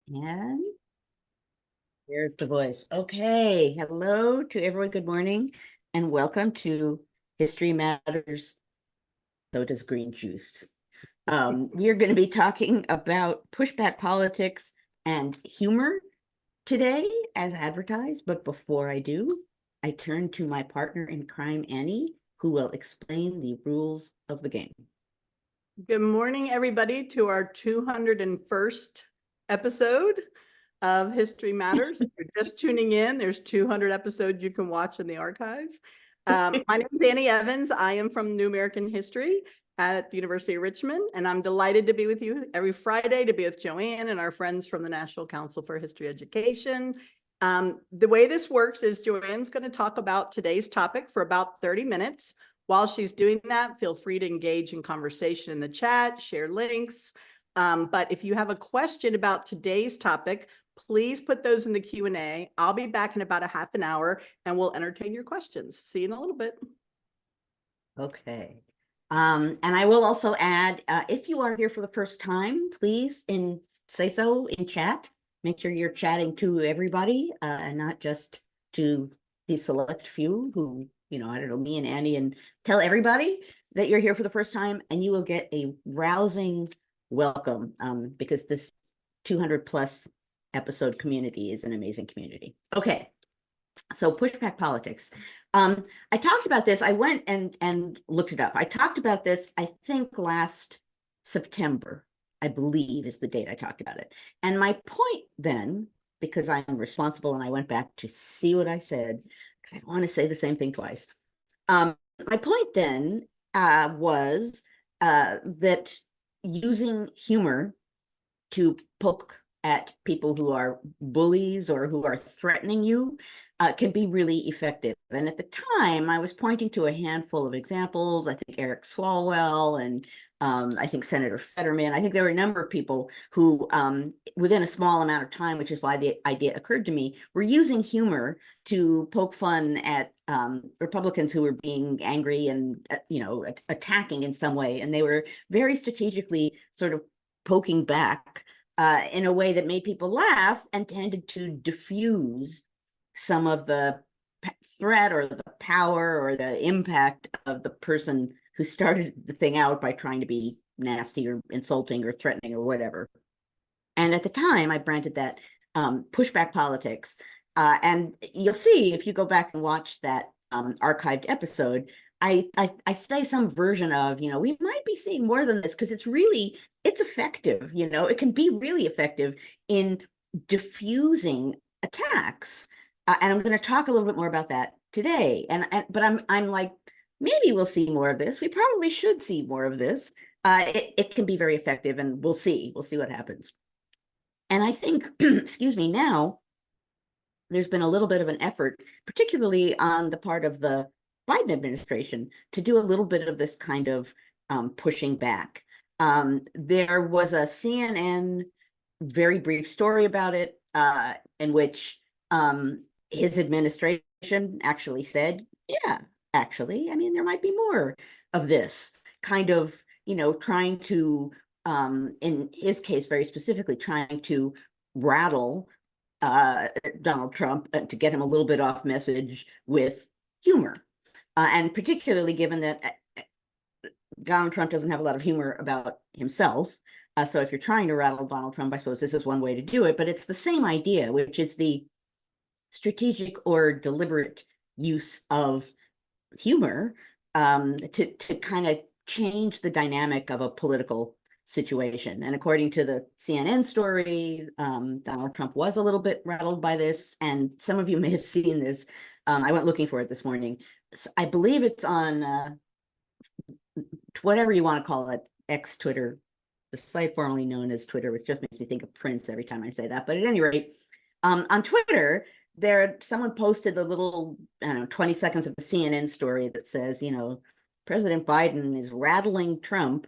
And there's the voice. Okay. Hello to everyone. Good morning and welcome to History Matters. So does green juice. We are going to be talking about pushback politics and humor today as advertised. But before I do, I turn to my partner in crime, Annie, who will explain the rules of the game. Good morning, everybody, to our 201st episode of History Matters. If you're just tuning in, there's 200 episodes you can watch in the archives. My name is Annie Evans. I am from New American History at the University of Richmond, and I'm delighted to be with you every Friday to be with Joanne and our friends from the National Council for History Education. The way this works is Joanne's going to talk about today's topic for about 30 minutes. While she's doing that, feel free to engage in conversation in the chat, share links. But if you have a question about today's topic, please put those in the Q&A. I'll be back in about a half an hour and we'll entertain your questions. See you in a little bit. Okay. And I will also add, if you are here for the first time, please say so in chat. Make sure you're chatting to everybody and not just to the select few who, I don't know, me and Annie, and tell everybody that you're here for the first time, and you will get a rousing welcome because this 200 plus episode community is an amazing community. Okay. So pushback politics. I talked about this. I went and looked it up. I talked about this, I think, last September, I believe is the date I talked about it. And my point then, because I'm responsible and I went back to see what I said, because I don't want to say the same thing twice. My point then was that using humor to poke at people who are bullies or who are threatening you can be really effective. And at the time, I was pointing to a handful of examples. I think Eric Swalwell and I think Senator Fetterman. I think there were a number of people who, within a small amount of time, which is why the idea occurred to me, were using humor to poke fun at Republicans who were being angry and, attacking in some way. And they were very strategically sort of poking back in a way that made people laugh and tended to diffuse some of the threat or the power or the impact of the person who started the thing out by trying to be nasty or insulting or threatening or whatever. And at the time, I branded that pushback politics. And you'll see if you go back and watch that archived episode, I say some version of, we might be seeing more than this because it's effective, it can be really effective in diffusing attacks. And I'm going to talk a little bit more about that today. But I'm like, maybe we'll see more of this. We probably should see more of this. It can be very effective, and we'll see what happens. And I think, excuse me, now there's been a little bit of an effort, particularly on the part of the Biden administration, to do a little bit of this kind of pushing back. There was a CNN very brief story about it in which his administration actually said, yeah, actually, I mean, there might be more of this kind of, trying to, in his case, very specifically, trying to rattle Donald Trump to get him a little bit off message with humor. And particularly given that Donald Trump doesn't have a lot of humor about himself. So if you're trying to rattle Donald Trump, I suppose this is one way to do it, but it's the same idea, which is the strategic or deliberate use of humor to kind of change the dynamic of a political situation. And according to the CNN story, Donald Trump was a little bit rattled by this, and some of you may have seen this. I went looking for it this morning. So I believe it's on whatever you want to call it, Twitter, the site formerly known as Twitter, which just makes me think of Prince every time I say that. But at any rate, on Twitter, someone posted the little, 20 seconds of the CNN story that says, President Biden is rattling Trump.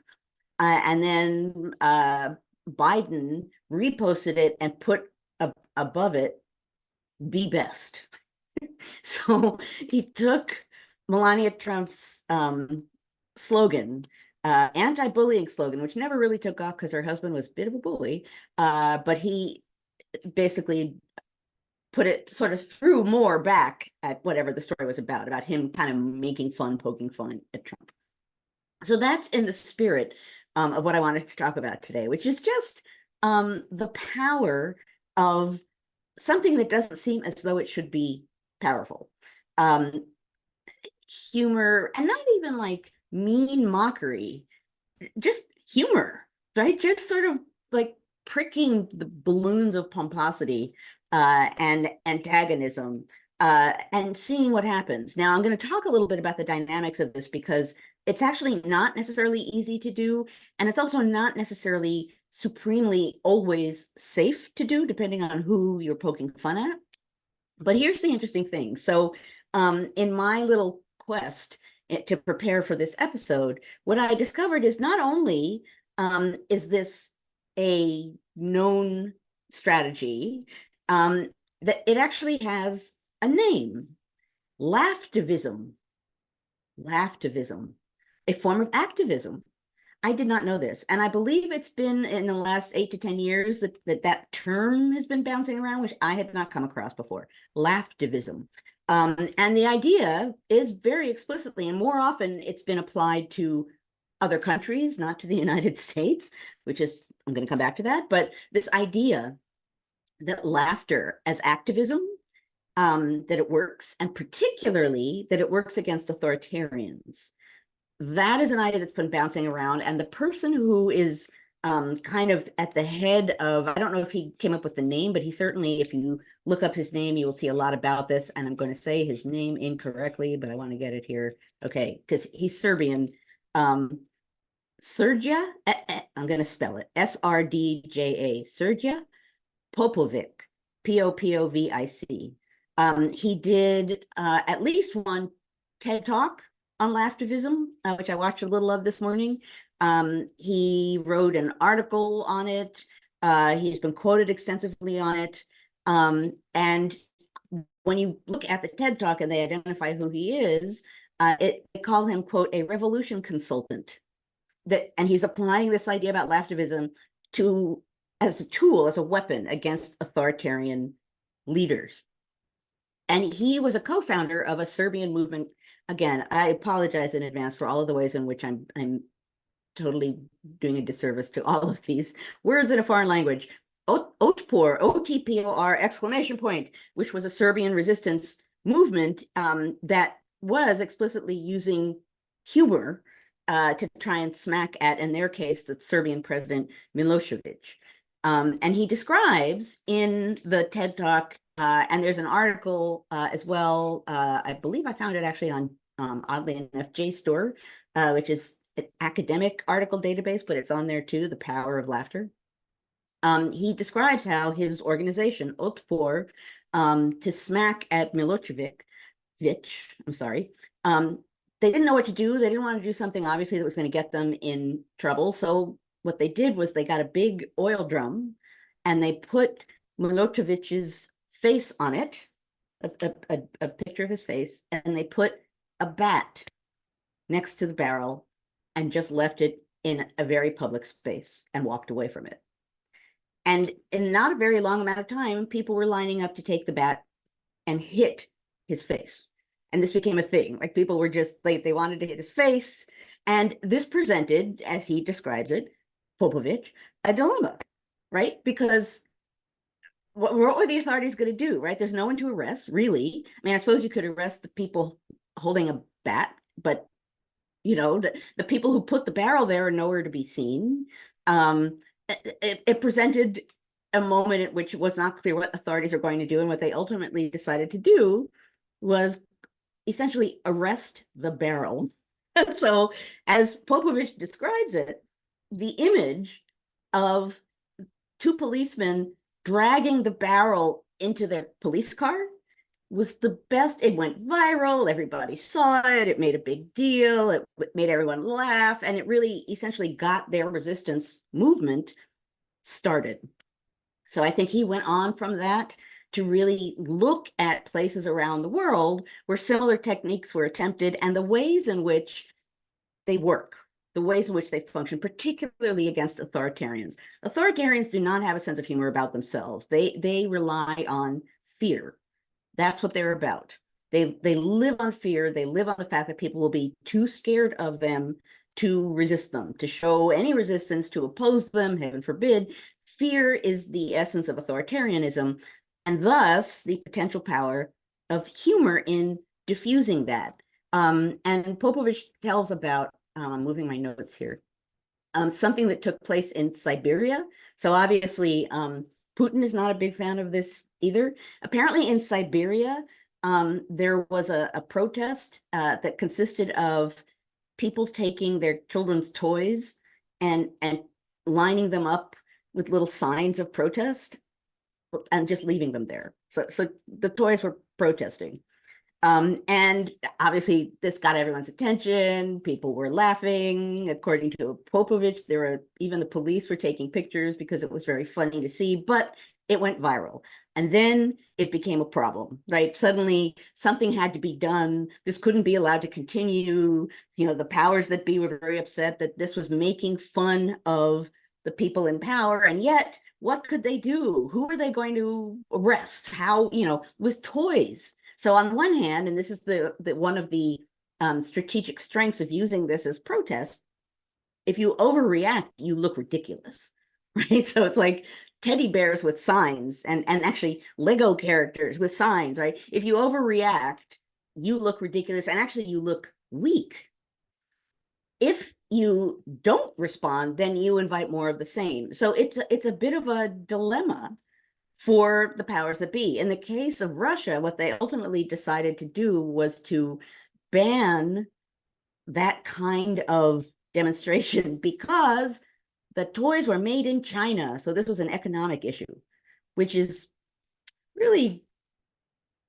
And then Biden reposted it and put above it, be best. So he took Melania Trump's slogan, anti-bullying slogan, which never really took off because her husband was a bit of a bully, but he basically put it sort of threw more back at whatever the story was about him kind of making fun, poking fun at Trump. So that's in the spirit of what I wanted to talk about today, which is just the power of something that doesn't seem as though it should be powerful. Humor, and not even like mean mockery, just humor, right? Just sort of like pricking the balloons of pomposity and antagonism and seeing what happens. Now, I'm going to talk a little bit about the dynamics of this because it's actually not necessarily easy to do, and it's also not necessarily supremely always safe to do, depending on who you're poking fun at. But here's the interesting thing. So in my little quest to prepare for this episode, what I discovered is not only is this a known strategy, that it actually has a name, laughtivism. Laughtivism, a form of activism. I did not know this. And I believe it's been in the last 8 to 10 years that term has been bouncing around, which I had not come across before, laughtivism. And the idea is very explicitly, and more often it's been applied to other countries, not to the United States, which is, I'm going to come back to that, but this idea that laughter as activism, that it works, and particularly that it works against authoritarians. That is an idea that's been bouncing around, and the person who is kind of at the head of, I don't know if he came up with the name, but he certainly, if you look up his name, you will see a lot about this, and I'm going to say his name incorrectly, but I want to get it here. Okay, because he's Serbian. Srdja, I'm going to spell it, Srdja, Srdja Popovic, Popovic. He did at least one TED Talk on laughtivism, which I watched a little of this morning. He wrote an article on it. He's been quoted extensively on it. And when you look at the TED Talk and they identify who he is, they call him, quote, a revolution consultant. And he's applying this idea about laughtivism as a tool, as a weapon against authoritarian leaders. And he was a co-founder of a Serbian movement. Again, I apologize in advance for all of the ways in which I'm totally doing a disservice to all of these words in a foreign language. Otpor, O-T-P-O-R, exclamation point, which was a Serbian resistance movement that was explicitly using humor to try and smack at, in their case, the Serbian president Milosevic. And he describes in the TED Talk, and there's an article as well, I believe I found it actually on, oddly enough, JSTOR, which is an academic article database, but it's on there too, The Power of Laughter. He describes how his organization, Otpor, to smack at Milosevic, I'm sorry, they didn't know what to do. They didn't want to do something, obviously, that was going to get them in trouble. So what they did was they got a big oil drum and they put Milosevic's face on it, a picture of his face, and they put a bat next to the barrel and just left it in a very public space and walked away from it. And in not a very long amount of time, people were lining up to take the bat and hit his face. And this became a thing. Like, people were just, they wanted to hit his face. And this presented, as he describes it, Popovic, a dilemma, right? Because what were the authorities going to do, right? There's no one to arrest, really. I mean, I suppose you could arrest the people holding a bat, but, you know, the people who put the barrel there are nowhere to be seen. It presented a moment at which it was not clear what authorities are going to do, and what they ultimately decided to do was essentially arrest the barrel. So, as Popovic describes it, the image of two policemen dragging the barrel into their police car was the best. It went viral. Everybody saw it. It made a big deal. It made everyone laugh. And it really essentially got their resistance movement started. So I think he went on from that to really look at places around the world where similar techniques were attempted and the ways in which they work, the ways in which they function, particularly against authoritarians. Authoritarians do not have a sense of humor about themselves. They rely on fear. That's what they're about. They live on fear. They live on the fact that people will be too scared of them to resist them, to show any resistance, to oppose them, heaven forbid. Fear is the essence of authoritarianism, and thus the potential power of humor in diffusing that. And Popovich tells about, I'm moving my notes here, something that took place in Siberia. So obviously, Putin is not a big fan of this either. Apparently in Siberia, there was a protest that consisted of people taking their children's toys and lining them up with little signs of protest and just leaving them there. So the toys were protesting. And obviously this got everyone's attention. People were laughing. According to Popovich, even the police were taking pictures because it was very funny to see, but it went viral. And then it became a problem, right? Suddenly something had to be done. This couldn't be allowed to continue. The powers that be were very upset that this was making fun of the people in power. And yet, what could they do? Who are they going to arrest? How, with toys? So on one hand, and this is the one of the strategic strengths of using this as protest, if you overreact, you look ridiculous, right? So it's like teddy bears with signs and actually Lego characters with signs, right? If you overreact, you look ridiculous and actually you look weak. If you don't respond, then you invite more of the same. So it's a bit of a dilemma for the powers that be. In the case of Russia, what they ultimately decided to do was to ban that kind of demonstration because the toys were made in China. So this was an economic issue, which is really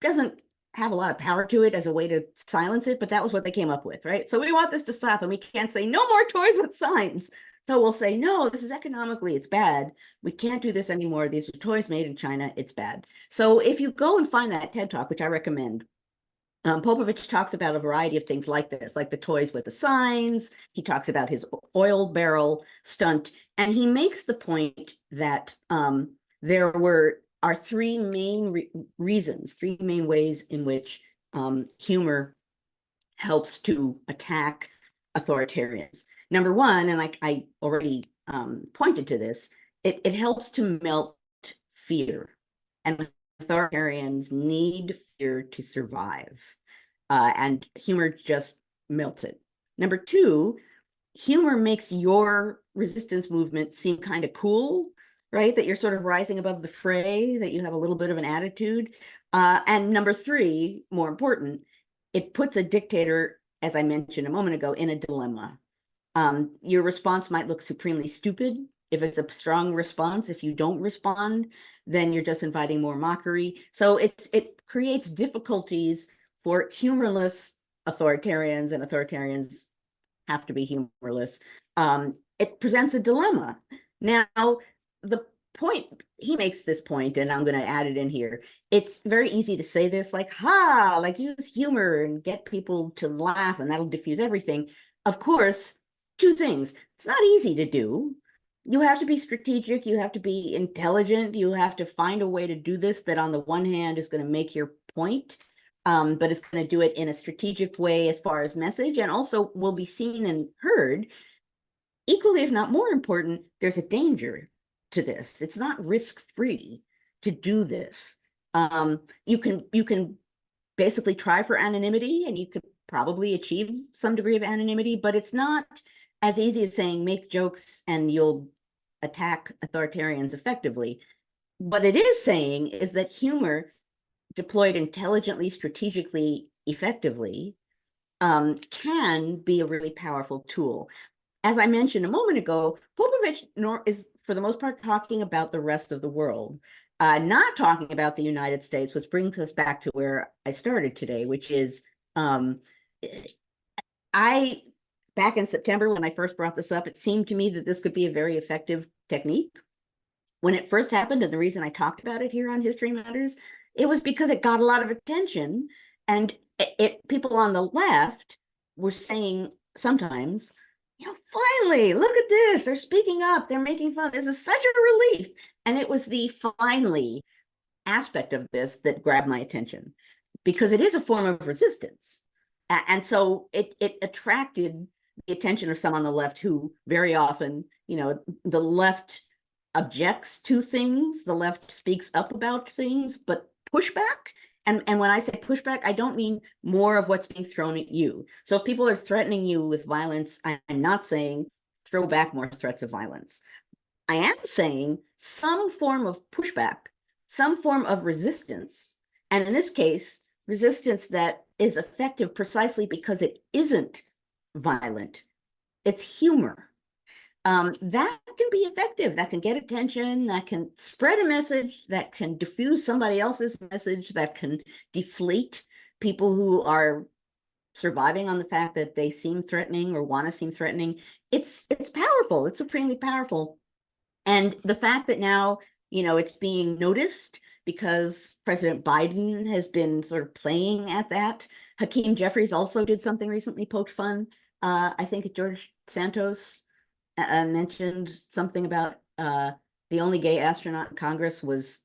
doesn't have a lot of power to it as a way to silence it, but that was what they came up with, right? So we want this to stop, and we can't say no more toys with signs. So we'll say, no, this is economically, it's bad. We can't do this anymore. These are toys made in China. It's bad. So if you go and find that TED Talk, which I recommend, Popovich talks about a variety of things like this, like the toys with the signs. He talks about his oil barrel stunt. And he makes the point that there are three main reasons, three main ways in which humor helps to attack authoritarians. Number one, and I already pointed to this, it helps to melt fear. And authoritarians need fear to survive. And humor just melts it. Number two, humor makes your resistance movement seem kind of cool, right? That you're sort of rising above the fray, that you have a little bit of an attitude. And number three, more important, it puts a dictator, as I mentioned a moment ago, in a dilemma. Your response might look supremely stupid if it's a strong response. If you don't respond, then you're just inviting more mockery. So it creates difficulties for humorless authoritarians, and authoritarians have to be humorless. It presents a dilemma. Now, the point, he makes this point, and I'm going to add it in here. It's very easy to say this, like, like use humor and get people to laugh, and that'll diffuse everything. Of course, two things. It's not easy to do. You have to be strategic. You have to be intelligent. You have to find a way to do this that on the one hand is going to make your point, but it's going to do it in a strategic way as far as message, and also will be seen and heard. Equally, if not more important, there's a danger to this. It's not risk-free to do this. You can basically try for anonymity, and you could probably achieve some degree of anonymity, but it's not as easy as saying make jokes and you'll attack authoritarians effectively. What it is saying is that humor deployed intelligently, strategically, effectively, can be a really powerful tool. As I mentioned a moment ago, Popovich is, for the most part, talking about the rest of the world, not talking about the United States, which brings us back to where I started today, which is back in September, when I first brought this up, it seemed to me that this could be a very effective technique. When it first happened, and the reason I talked about it here on History Matters, it was because it got a lot of attention, and people on the left were saying sometimes, Finally, look at this. They're speaking up. They're making fun. This is such a relief. And it was the finally aspect of this that grabbed my attention because it is a form of resistance. And so it attracted the attention of some on the left who very often, the left objects to things, the left speaks up about things, but pushback. And when I say pushback, I don't mean more of what's being thrown at you. So if people are threatening you with violence, I'm not saying throw back more threats of violence. I am saying some form of pushback, some form of resistance. And in this case, resistance that is effective precisely because it isn't violent. It's humor. That can be effective. That can get attention. That can spread a message. That can diffuse somebody else's message. That can deflate people who are surviving on the fact that they seem threatening or want to seem threatening. It's powerful. It's supremely powerful. And the fact that now, it's being noticed because President Biden has been sort of playing at that. Hakeem Jeffries also did something recently, poked fun. I think George Santos mentioned something about the only gay astronaut in Congress was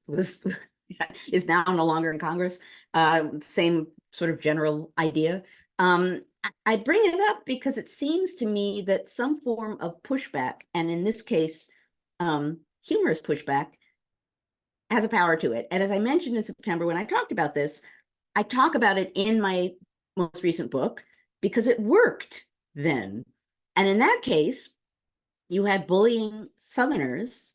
is now no longer in Congress. Same sort of general idea. I bring it up because it seems to me that some form of pushback, and in this case, humorous pushback, has a power to it. And as I mentioned in September, when I talked about this, I talk about it in my most recent book because it worked then. And in that case, you had bullying Southerners,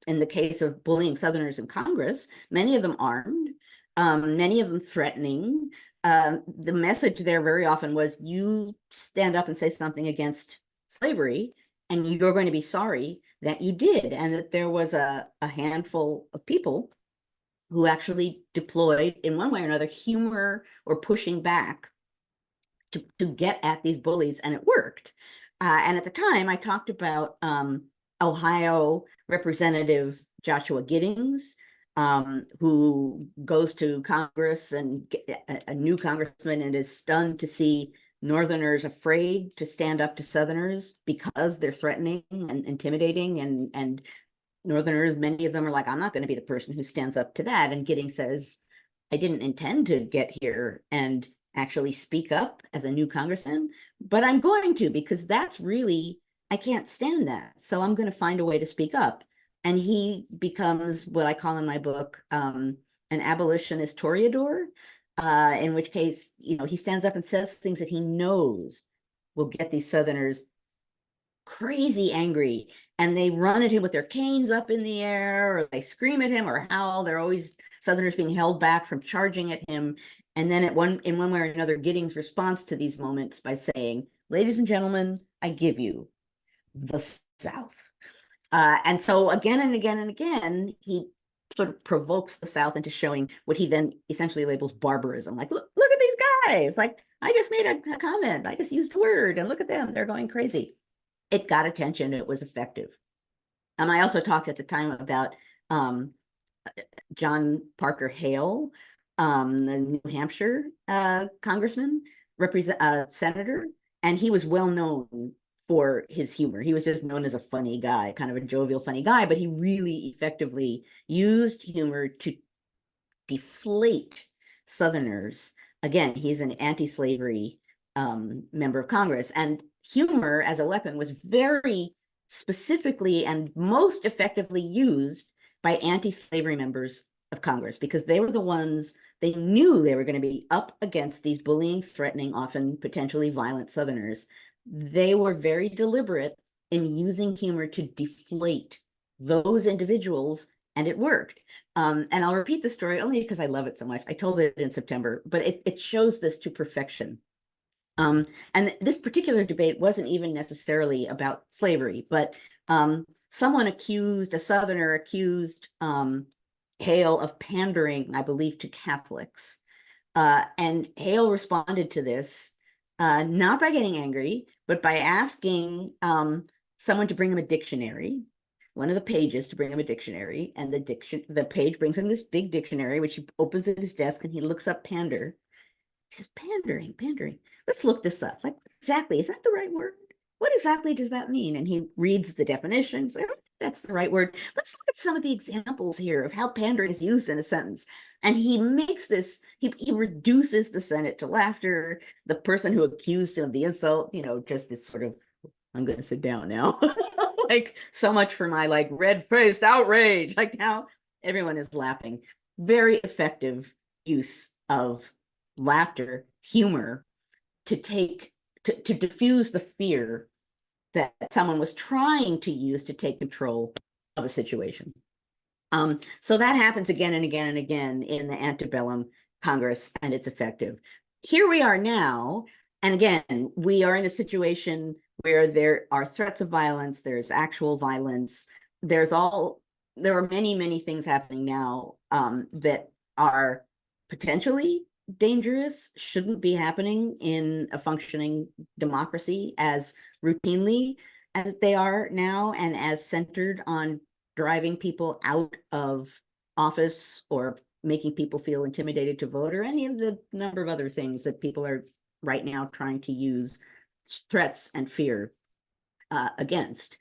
in the case of bullying Southerners in Congress, many of them armed, many of them threatening. The message there very often was, you stand up and say something against slavery, and you're going to be sorry that you did. And that there was a handful of people who actually deployed, in one way or another, humor or pushing back to get at these bullies, and it worked. And at the time, I talked about Ohio Representative Joshua Giddings, who goes to Congress and a new congressman and is stunned to see Northerners afraid to stand up to Southerners because they're threatening and intimidating. And Northerners, many of them are like, I'm not going to be the person who stands up to that. And Giddings says, I didn't intend to get here and actually speak up as a new congressman, but I'm going to, because that's really, I can't stand that. So I'm going to find a way to speak up. And he becomes what I call in my book, an abolitionist toreador, in which case, he stands up and says things that he knows will get these Southerners crazy angry, and they run at him with their canes up in the air, or they scream at him or howl. They're always Southerners being held back from charging at him. And then in one way or another, Giddings responds to these moments by saying, ladies and gentlemen, I give you the South. And so again and again and again, he sort of provokes the South into showing what he then essentially labels barbarism. Like, look at these guys. Like, I just made a comment. I just used a word, and look at them. They're going crazy. It got attention. It was effective. I also talked at the time about John Parker Hale, the New Hampshire congressman, senator, and he was well known for his humor. He was just known as a funny guy, kind of a jovial, funny guy, but he really effectively used humor to deflate Southerners. Again, he's an anti-slavery member of Congress, and humor as a weapon was very specifically and most effectively used by anti-slavery members of Congress, because they were the ones, they knew they were going to be up against these bullying, threatening, often potentially violent Southerners. They were very deliberate in using humor to deflate those individuals, and it worked. And I'll repeat the story only because I love it so much. I told it in September, but it shows this to perfection. And this particular debate wasn't even necessarily about slavery, but someone accused, a Southerner accused Hale of pandering, I believe, to Catholics. And Hale responded to this, not by getting angry, but by asking someone to bring him a dictionary, one of the pages to bring him a dictionary. And the page brings him this big dictionary, which he opens at his desk, and he looks up pander. He says, pandering. Let's look this up. Like, exactly, is that the right word? what exactly does that mean? And he reads the definition. So that's the right word. Let's look at some of the examples here of how pandering is used in a sentence. And he makes this, he reduces the Senate to laughter. The person who accused him of the insult, just is sort of, I'm going to sit down now. Like, so much for my like red-faced outrage. Like, now everyone is laughing. Very effective use of laughter, humor, to diffuse the fear that someone was trying to use to take control of a situation. So that happens again and again and again in the antebellum Congress, and it's effective. Here we are now, and again, we are in a situation where there are threats of violence, there's actual violence, there are many, many things happening now that are potentially dangerous, shouldn't be happening in a functioning democracy as routinely as they are now, and as centered on driving people out of office or making people feel intimidated to vote, or any of the number of other things that people are right now trying to use threats and fear against.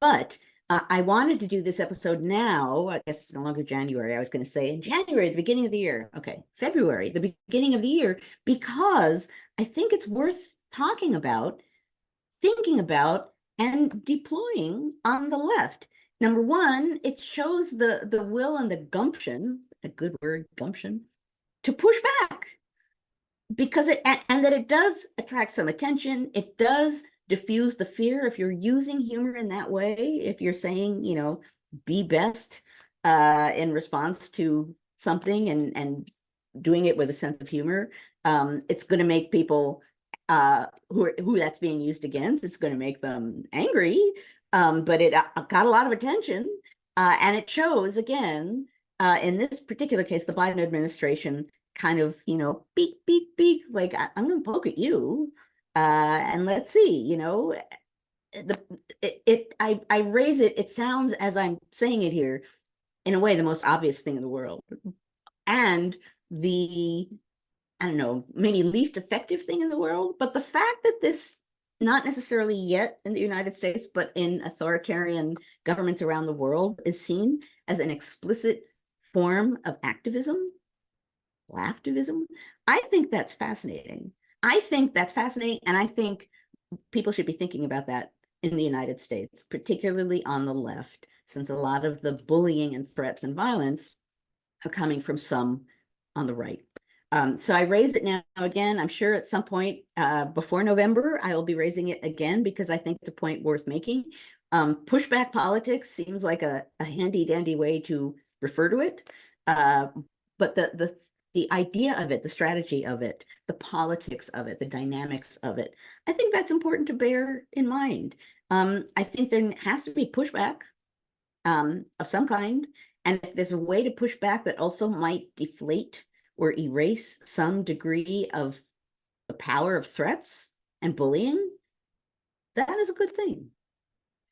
But I wanted to do this episode now. I guess it's no longer January. I was going to say in January, the beginning of the year. Okay, February, the beginning of the year, because I think it's worth talking about, thinking about, and deploying on the left. Number one, it shows the will and the gumption, a good word, gumption, to push back, because and that it does attract some attention. It does diffuse the fear if you're using humor in that way. If you're saying, be best in response to something, and doing it with a sense of humor, it's going to make people who that's being used against, it's going to make them angry. But it got a lot of attention, and it shows again in this particular case, the Biden administration kind of, beak, beak, beak, like, I'm going to poke at you, and let's see, I raise it. It sounds, as I'm saying it here, in a way, the most obvious thing in the world, and the, I don't know, maybe least effective thing in the world. But the fact that this, not necessarily yet in the United States, but in authoritarian governments around the world, is seen as an explicit form of activism, laughtivism, I think that's fascinating. And I think people should be thinking about that in the United States, particularly on the left, since a lot of the bullying and threats and violence are coming from some on the right. So I raise it now again. I'm sure at some point before November, I will be raising it again, because I think it's a point worth making. Pushback politics seems like a handy dandy way to refer to it. But the idea of it, the strategy of it, the politics of it, the dynamics of it, I think that's important to bear in mind. I think there has to be pushback of some kind. And if there's a way to push back that also might deflate or erase some degree of the power of threats and bullying, that is a good thing.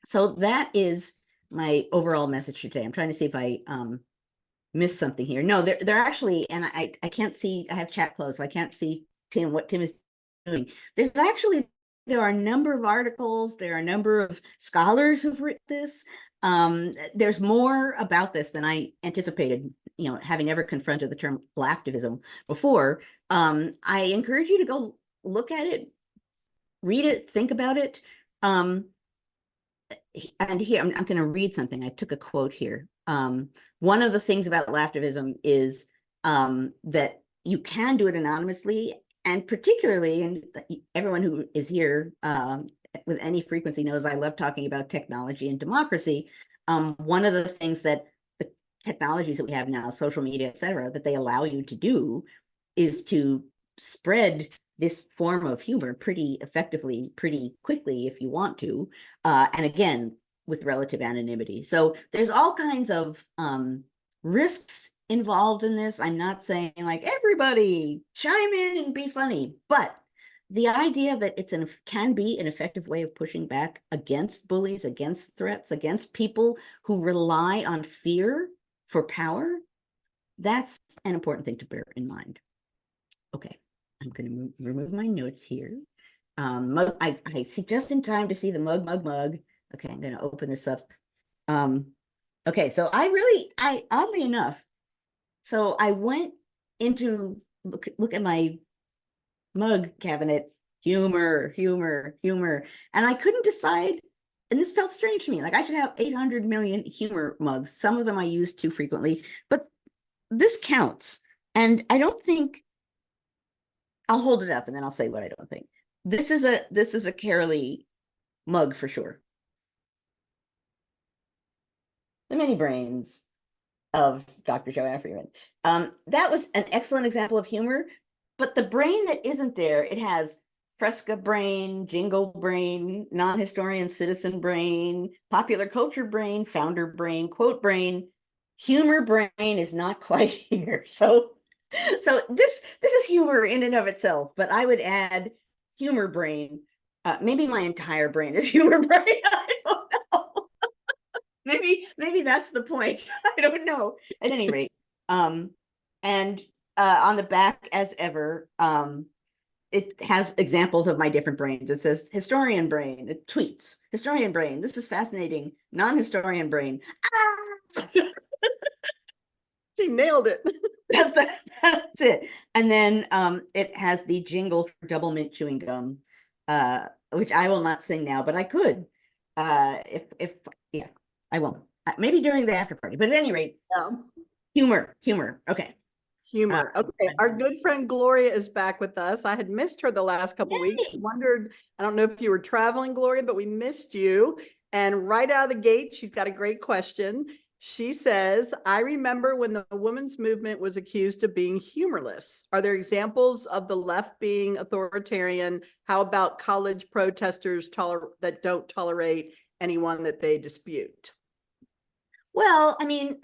So that is my overall message today. I'm trying to see if I missed something here. No, they're actually, and I can't see, I have chat closed, so I can't see what Tim is doing. There are a number of articles, there are a number of scholars who've written this. There's more about this than I anticipated, having ever confronted the term activism before. I encourage you to go look at it, read it, think about it. And here, I'm going to read something. I took a quote here. One of the things about activism is that you can do it anonymously, and particularly, and everyone who is here with any frequency knows I love talking about technology and democracy. One of the things that the technologies that we have now, social media, et cetera, that they allow you to do is to spread this form of humor pretty effectively, pretty quickly, if you want to, and again, with relative anonymity. So there's all kinds of risks involved in this. I'm not saying like everybody chime in and be funny, but the idea that can be an effective way of pushing back against bullies, against threats, against people who rely on fear for power, that's an important thing to bear in mind. Okay, I'm going to remove my notes here. Mug, I see just in time to see the mug. Okay, I'm gonna open this up. Okay, so I oddly enough, so I went into look at my mug cabinet, humor, and I couldn't decide, and this felt strange to me. Like I should have 800 million humor mugs. Some of them I use too frequently, but this counts. And I don't think I'll hold it up and then I'll say what I don't think. This is a Carolee mug for sure. The mini brains of Dr. Joanne Freeman. That was an excellent example of humor, but the brain that isn't there, it has Fresca brain, jingle brain, non-historian citizen brain, popular culture brain, founder brain, quote brain. Humor brain is not quite here. So this is humor in and of itself, but I would add humor brain. Maybe my entire brain is humor brain. I don't know. Maybe that's the point. I don't know. At any rate, and on the back, as ever, it has examples of my different brains. It says historian brain. It tweets historian brain. This is fascinating. Non-historian brain. Ah! She nailed it. That's it. And then it has the jingle for double mint chewing gum, which I will not sing now, but I could. If yeah, I won't. Maybe during the after party. But at any rate, Yeah. humor. Okay. Humor. Okay, our good friend Gloria is back with us. I had missed her the last couple weeks. Wondered, I don't know if you were traveling, Gloria, but we missed you. And right out of the gate, she's got a great question. She says, I remember when the women's movement was accused of being humorless. Are there examples of the left being authoritarian? How about college protesters that don't tolerate anyone that they dispute? Well, I mean,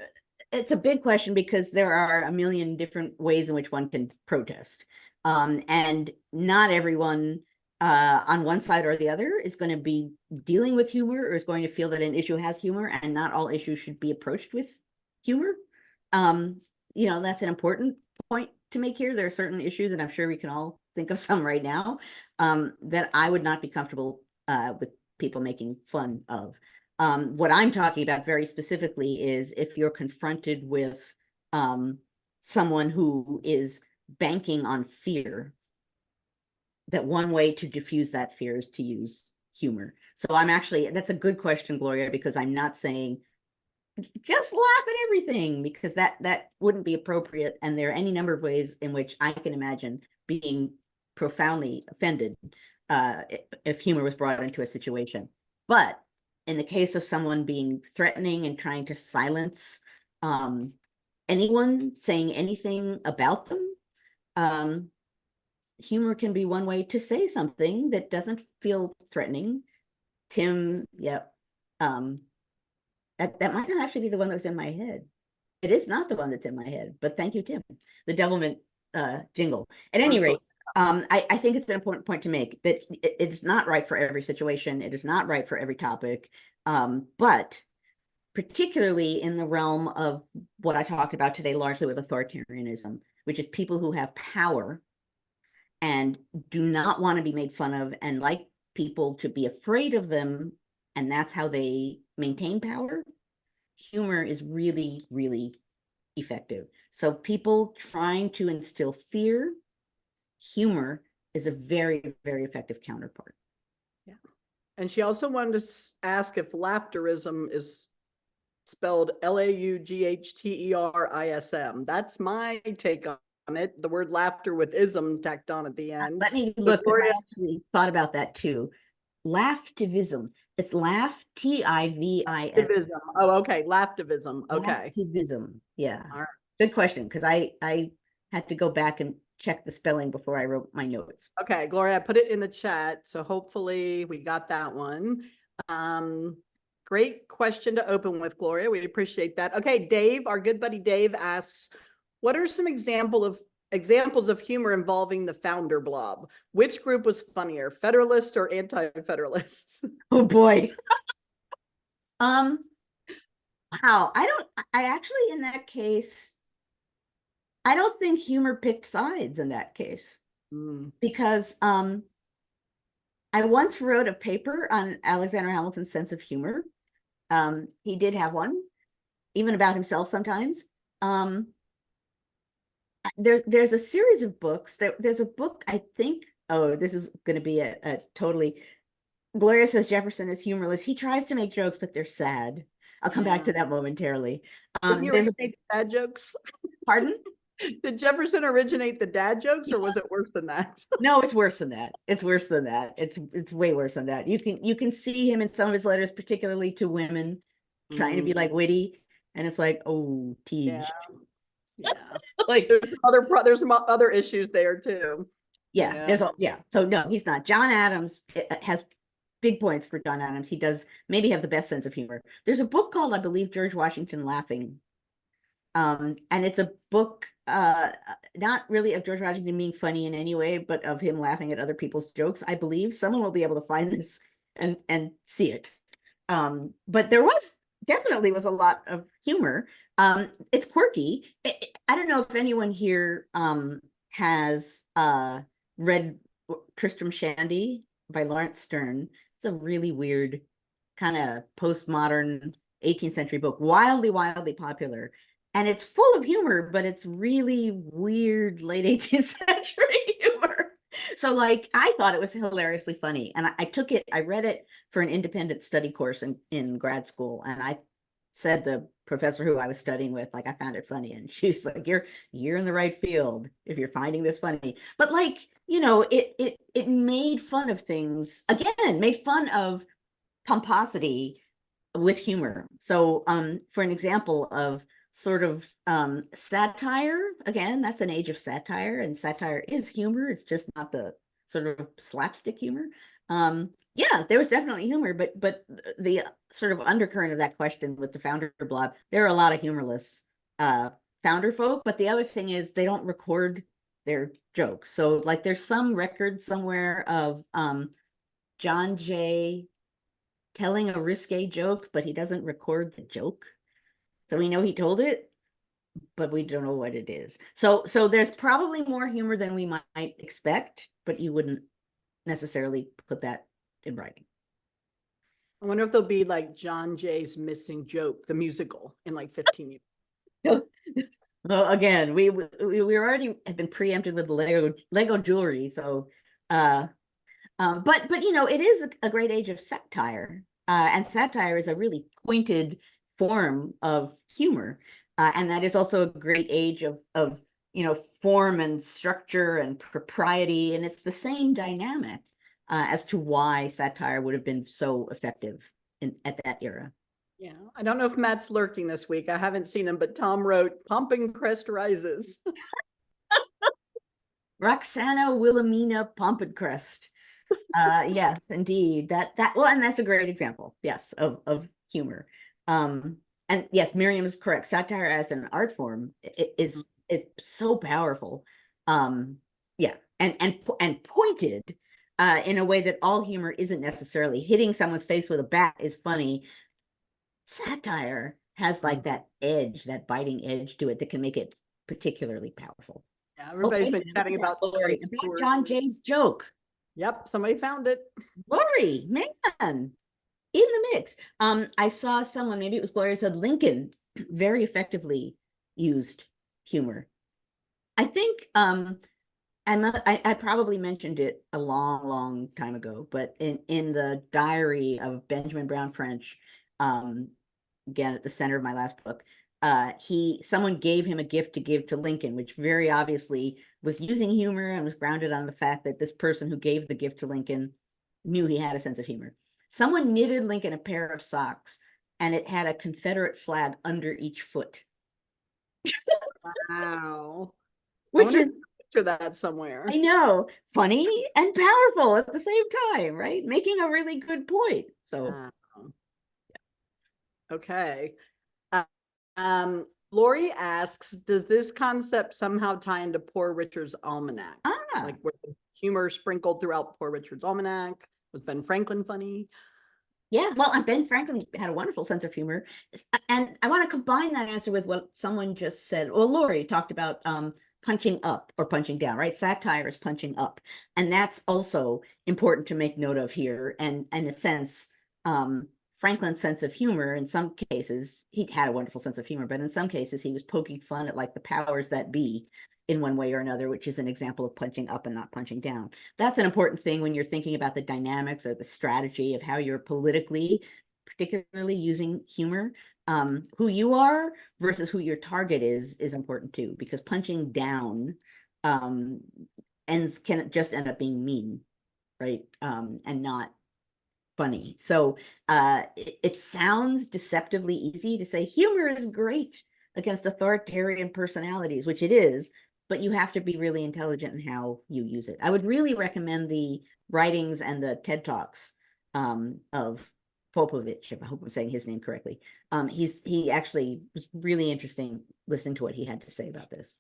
it's a big question because there are a million different ways in which one can protest. And not everyone on one side or the other is going to be dealing with humor or is going to feel that an issue has humor, and not all issues should be approached with humor. That's an important point to make here. There are certain issues, and I'm sure we can all think of some right now, that I would not be comfortable with people making fun of. What I'm talking about very specifically is if you're confronted with someone who is banking on fear, that one way to diffuse that fear is to use humor. So that's a good question, Gloria, because I'm not saying just laugh at everything, because that wouldn't be appropriate. And there are any number of ways in which I can imagine being profoundly offended if humor was brought into a situation. But in the case of someone being threatening and trying to silence anyone saying anything about them, humor can be one way to say something that doesn't feel threatening. Tim, yep. That might not actually be the one that was in my head. It is not the one that's in my head, but thank you, Tim. The Devilment jingle. At any rate, I think it's an important point to make that it is not right for every situation. It is not right for every topic. But particularly in the realm of what I talked about today, largely with authoritarianism, which is people who have power and do not want to be made fun of and like people to be afraid of them, and that's how they maintain power. Humor is really, really effective. So people trying to instill fear, humor is a very, very effective counterpart. Yeah. And she also wanted to ask if laughterism is spelled Laughterism. That's my take on it. The word laughter with ism tacked on at the end. Let me look, because I actually thought about that too. Laughtivism. It's laugh, T-I-V-I-S. Oh, okay. Laughtivism. Okay. Laughtivism. Yeah. All right. Good question, because I had to go back and check the spelling before I wrote my notes. Okay, Gloria, I put it in the chat, so hopefully we got that one. Great question to open with, Gloria. We appreciate that. Okay, Dave, our good buddy Dave asks, what are some examples of humor involving the founder blob? Which group was funnier, Federalists or anti-Federalists? Oh boy. Wow. I actually, in that case, I don't think humor picked sides in that case. Because I once wrote a paper on Alexander Hamilton's sense of humor. He did have one, even about himself sometimes. There's a series of books. There's a book, I think, oh, this is going to be a totally, Gloria says Jefferson is humorless. He tries to make jokes, but they're sad. I'll come back to that momentarily. Didn't you There's a originate the dad jokes? pardon? Did Jefferson originate the dad jokes, or was it worse than that? No, it's worse than that. It's worse than that. It's way worse than that. You can see him in some of his letters, particularly to women, trying to be like witty, and it's like, oh, Yeah, teach. yeah. Like There's some other issues there too. yeah, there's all yeah. So no, he's not. John Adams has big points for John Adams. He does maybe have the best sense of humor. There's a book called, I believe, George Washington Laughing. And it's a book not really of George Washington being funny in any way, but of him laughing at other people's jokes. I believe someone will be able to find this and see it. But there was definitely was a lot of humor. It's quirky. I don't know if anyone here has read Tristram Shandy by Lawrence Stern. It's a really weird kind of postmodern 18th century book, wildly, wildly popular. And it's full of humor, but it's really weird late 18th century humor. So like, I thought it was hilariously funny. And I took it, I read it for an independent study course in grad school. And I said the professor who I was studying with, like, I found it funny. And she's like, you're in the right field if you're finding this funny. But like, you know, it made fun of things, again, made fun of pomposity with humor. So for an example of sort of satire, again, that's an age of satire, and satire is humor. It's just not the sort of slapstick humor. Yeah, there was definitely humor, but the sort of undercurrent of that question with the founder blob, there are a lot of humorless founder folk, but the other thing is they don't record their jokes. So like there's some record somewhere of John Jay telling a risque joke, but he doesn't record the joke. So we know he told it, but we don't know what it is. So there's probably more humor than we might expect, but you wouldn't necessarily put that in writing. I wonder if there'll be like John Jay's Missing Joke, the musical, in like 15 years. So, well, again, we already have been preempted with Lego jewelry. So, but you know, it is a great age of satire, and satire is a really pointed form of humor, and that is also a great age of you know, form and structure and propriety, and it's the same dynamic as to why satire would have been so effective at that era. Yeah, I don't know if Matt's lurking this week. I haven't seen him, but Tom wrote "Pumping Crest Rises." Roxana Wilhelmina Pompadcrest. Yes, indeed. That well, and that's a great example, yes, of humor. And yes, Miriam is correct. Satire as an art form is so powerful. Yeah, and pointed in a way that all humor isn't necessarily. Hitting someone's face with a bat is funny. Satire has like that edge, that biting edge to it that can make it particularly powerful. Yeah, everybody's been chatting about John Jay's joke. Yep, somebody found it. Lori, man, in the mix. I saw someone, maybe it was Gloria, said Lincoln very effectively used humor. I think I probably mentioned it a long, long time ago, but in the diary of Benjamin Brown French, again at the center of my last book, someone gave him a gift to give to Lincoln, which very obviously was using humor and was grounded on the fact that this person who gave the gift to Lincoln knew he had a sense of humor. Someone knitted Lincoln a pair of socks, and it had a Confederate flag under each foot. Wow. Which is, picture that somewhere. I know, funny and powerful at the same time, right? Making a really good point. So, okay. Lori asks, does this concept somehow tie into Poor Richard's Almanac? Like, where humor sprinkled throughout Poor Richard's Almanac? Was Ben Franklin funny? Yeah, well, Ben Franklin had a wonderful sense of humor. And I want to combine that answer with what someone just said. Well, Lori talked about punching up or punching down, right? Satire is punching up. And that's also important to make note of here. And in a sense, Franklin's sense of humor, in some cases, he had a wonderful sense of humor, but in some cases he was poking fun at like the powers that be in one way or another, which is an example of punching up and not punching down. That's an important thing when you're thinking about the dynamics or the strategy of how you're politically, particularly using humor. Who you are versus who your target is important too, because punching down can just end up being mean, right? And not funny. So it sounds deceptively easy to say humor is great against authoritarian personalities, which it is, but you have to be really intelligent in how you use it. I would really recommend the writings and the TED Talks of Popovich, if I hope I'm saying his name correctly. He actually was really interesting listening to what he had to say about this.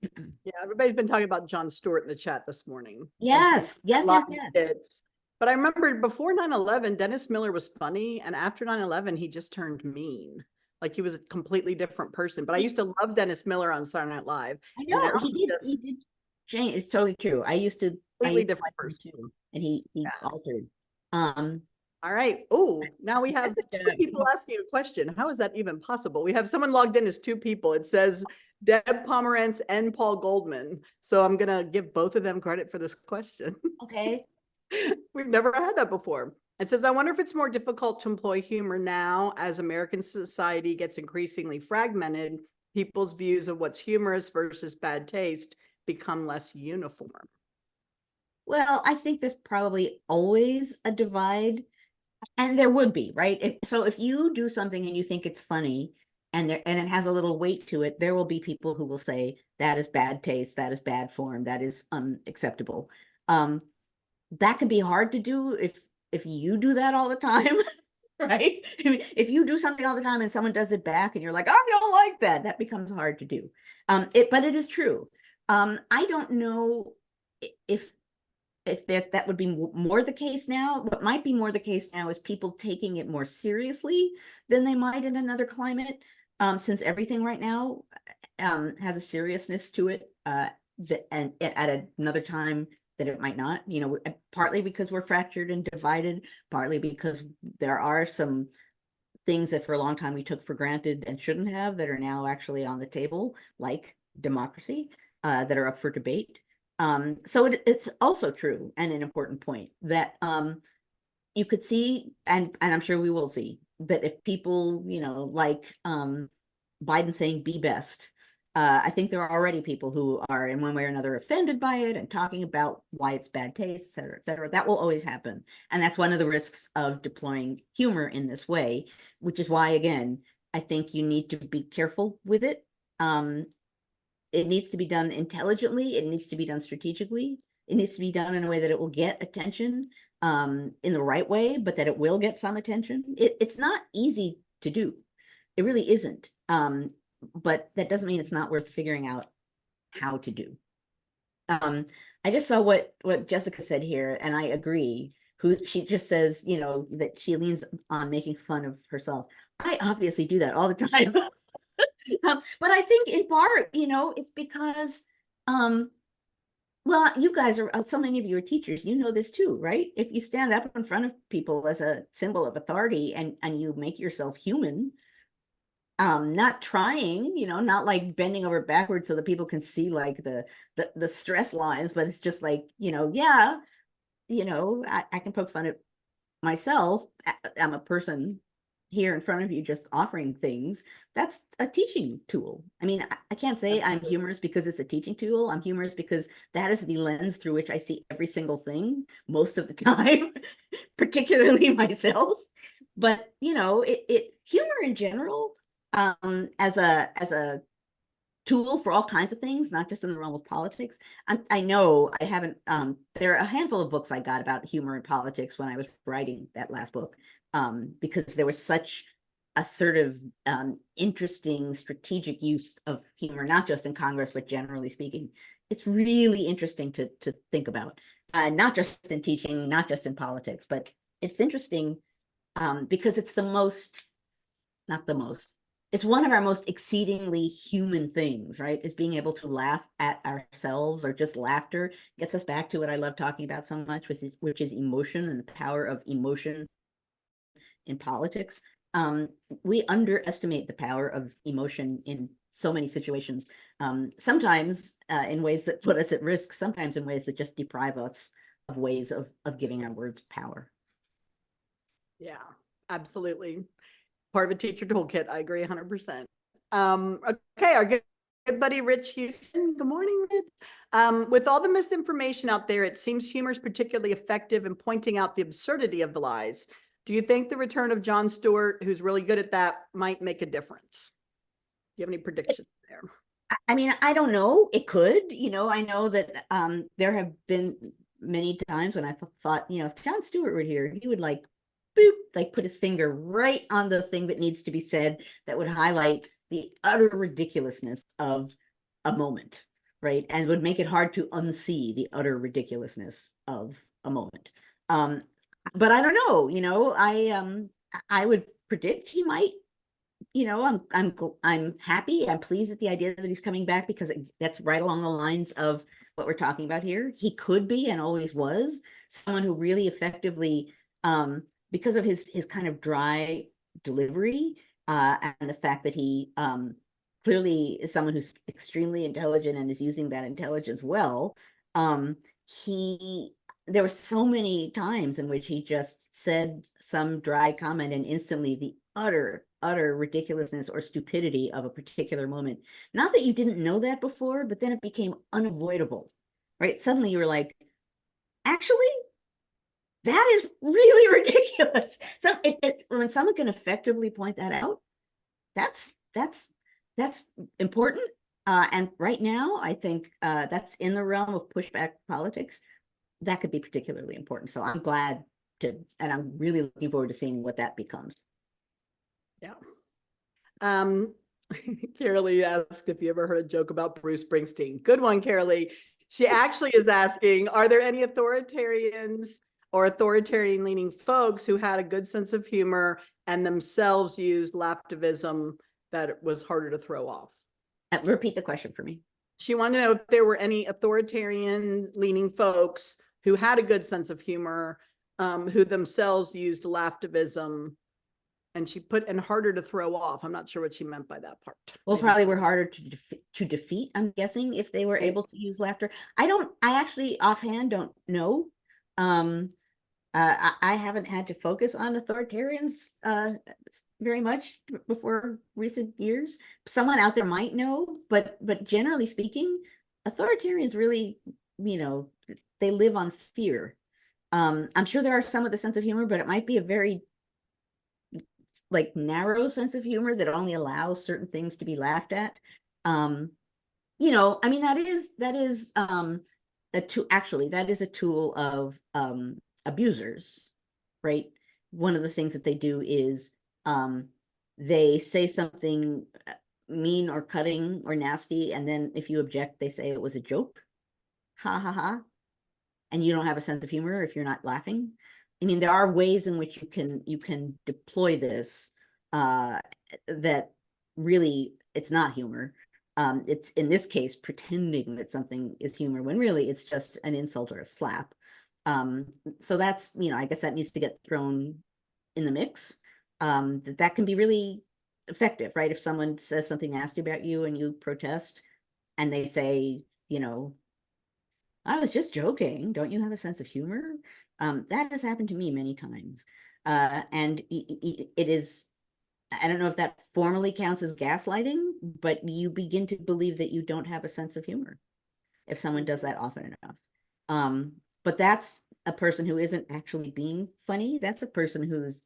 Yeah, everybody's been talking about Jon Stewart in the chat this morning. Yes, yes, yes, yes. But I remember before 9/11, Dennis Miller was funny, and after 9/11, he just turned mean. Like he was a completely different person. But I used to love Dennis Miller on Saturday Night Live. I know he did change. It's totally true. I used to completely different person too, and he altered. All right. Oh, now we have two people asking a question. How is that even possible? We have someone logged in as two people. It says Deb Pomerantz and Paul Goldman. So I'm going to give both of them credit for this question. Okay. We've never had that before. It says, I wonder if it's more difficult to employ humor now as American society gets increasingly fragmented. People's views of what's humorous versus bad taste become less uniform. Well, I think there's probably always a divide, and there would be, right? So if you do something and you think it's funny and it has a little weight to it, there will be people who will say that is bad taste, that is bad form, that is unacceptable. That can be hard to do if you do that all the time, right? I mean, if you do something all the time and someone does it back and you're like, I don't like that, that becomes hard to do. But it is true. I don't know if that would be more the case now. What might be more the case now is people taking it more seriously than they might in another climate, since everything right now has a seriousness to it, and at another time that it might not, partly because we're fractured and divided, partly because there are some things that for a long time we took for granted and shouldn't have that are now actually on the table, like democracy, that are up for debate. So it's also true, and an important point, that you could see, and I'm sure we will see, that if people, like Biden saying be best, I think there are already people who are in one way or another offended by it and talking about why it's bad taste, et cetera, et cetera. That will always happen. And that's one of the risks of deploying humor in this way, which is why, again, I think you need to be careful with it. It needs to be done intelligently. It needs to be done strategically. It needs to be done in a way that it will get attention in the right way, but that it will get some attention. It's not easy to do. It really isn't. But that doesn't mean it's not worth figuring out how to do. I just saw what Jessica said here, and I agree. She just says, that she leans on making fun of herself. I obviously do that all the time. But I think in part, it's because, well, you guys are, so many of you are teachers, this too, right? If you stand up in front of people as a symbol of authority and you make yourself human, not trying, not like bending over backwards so that people can see like the stress lines, but it's just like, yeah, I can poke fun at myself. I'm a person here in front of you just offering things. That's a teaching tool. I mean, I can't say I'm humorous because it's a teaching tool. I'm humorous because that is the lens through which I see every single thing most of the time, particularly myself. But humor in general, as a tool for all kinds of things, not just in the realm of politics. I know I haven't, there are a handful of books I got about humor in politics when I was writing that last book, because there was such a sort of interesting strategic use of humor, not just in Congress, but generally speaking. It's really interesting to think about, not just in teaching, not just in politics, but it's interesting because it's not the most, it's one of our most exceedingly human things, right? Is being able to laugh at ourselves, or just laughter gets us back to what I love talking about so much, which is emotion and the power of emotion in politics. We underestimate the power of emotion in so many situations, sometimes in ways that put us at risk, sometimes in ways that just deprive us of ways of giving our words power. Yeah, absolutely. Part of a teacher toolkit. I agree 100%. Okay, our good buddy Rich Houston. Good morning, Rich. With all the misinformation out there, it seems humor is particularly effective in pointing out the absurdity of the lies. Do you think the return of Jon Stewart, who's really good at that, might make a difference? Do you have any predictions there? I mean, I don't know. It could, I know that there have been many times when I thought, if Jon Stewart were here, he would like boop, like put his finger right on the thing that needs to be said that would highlight the utter ridiculousness of a moment, right? And would make it hard to unsee the utter ridiculousness of a moment. But I don't know, I would predict he might. I'm happy. I'm pleased at the idea that he's coming back, because that's right along the lines of what we're talking about here. He could be, and always was, someone who really effectively, because of his kind of dry delivery, and the fact that he clearly is someone who's extremely intelligent and is using that intelligence well. He There were so many times in which he just said some dry comment, and instantly the utter ridiculousness or stupidity of a particular moment. Not that you didn't know that before, but then it became unavoidable, right? Suddenly you were like, actually, that is really ridiculous. So when someone can effectively point that out, that's important. And right now, I think that's in the realm of pushback politics. That could be particularly important. So I'm glad and I'm really looking forward to seeing what that becomes. Yeah. Carolee asked if you ever heard a joke about Bruce Springsteen. Good one, Carolee. She actually is asking, are there any authoritarians or authoritarian leaning folks who had a good sense of humor and themselves used laughtivism that it was harder to throw off? Repeat the question for me. She wanted to know if there were any authoritarian leaning folks who had a good sense of humor, who themselves used laughtivism, and she put and harder to throw off. I'm not sure what she meant by that part. Well, Maybe probably were harder to defeat, I'm guessing, if they were able to use laughter. I actually offhand don't know. I haven't had to focus on authoritarians very much before recent years. Someone out there might know, but generally speaking, authoritarians really, they live on fear. I'm sure there are some with a sense of humor, but it might be a very like narrow sense of humor that only allows certain things to be laughed at. I mean, that is that is a tool of abusers, right? One of the things that they do is they say something mean or cutting or nasty, and then if you object, they say it was a joke. Ha ha ha. And you don't have a sense of humor if you're not laughing. I mean, there are ways in which you can deploy this that really it's not humor. It's in this case pretending that something is humor when really it's just an insult or a slap. So that's, I guess that needs to get thrown in the mix. That can be really effective, right? If someone says something nasty about you and you protest and they say, I was just joking. Don't you have a sense of humor? That has happened to me many times. And it is, I don't know if that formally counts as gaslighting, but you begin to believe that you don't have a sense of humor if someone does that often enough. But that's a person who isn't actually being funny. That's a person who's